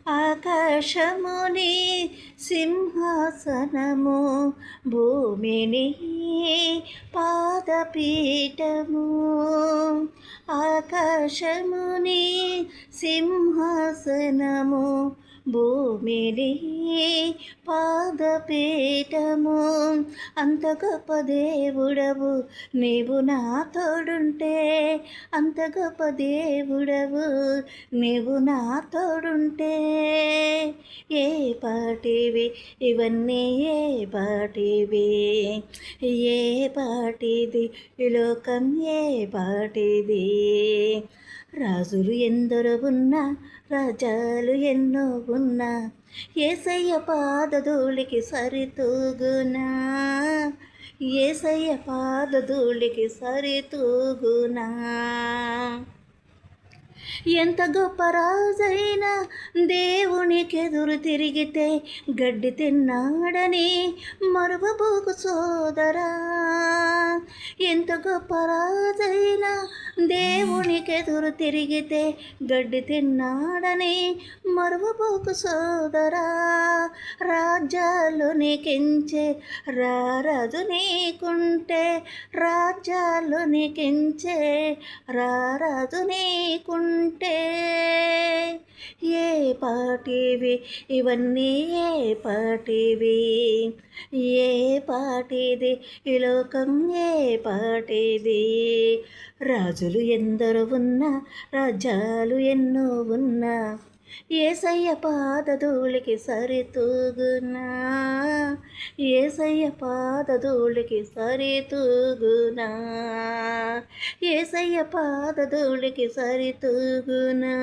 ఆకాశముని సింహాసనము, భూమిని పాదపీఠము. ఆకాశముని సింహాసనము, భూమిని పాదపీఠము. అంత గొప్ప దేవుడవు నీవు నా తోడుంటే, అంత గొప్ప దేవుడవు నీవు నా తోడుంటే. ఏ పాటివి ఇవన్నీ, ఏ పాటివి, ఏ పాటిది ఈ లోకం, ఏ పాటిది. రాజులు ఎందరో ఉన్నా, రాజాలు ఎన్నో ఉన్నా, యేసయ్య పాదధూళికి సరితూగునా, యేసయ్య పాదధూళికి సరితూగునా. ఎంత గొప్ప రాజైనా దేవునికెదురు తిరిగితే గడ్డి తిన్నాడని మరువబోకు సోదరా. ఎంత గొప్ప రాజైనా దేవునికెదురు తిరిగితే గడ్డి తిన్నాడని మరువబోకు సోదరా. రాజ్యాలు నీకించే రారాజు నీకుంటే, రాజ్యాలు నీకించే రారాజు నీకుంటే. ఏ పాటివి ఇవన్నీ, ఏ పాటివి, ఏ పాటిది ఈ లోకం, ఏ పాటిది. రాజులు ఎందరో ఉన్నా, రాజ్యాలు ఎన్నో ఉన్నా, యేసయ్య పాదధూళికి సరితూగునా, యేసయ్య పాదధూళికి సరితూగునా, యేసయ్య పాదధూళికి సరితూగునా,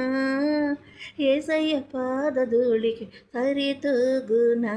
యేసయ్య పాదధూళికి సరితూగునా.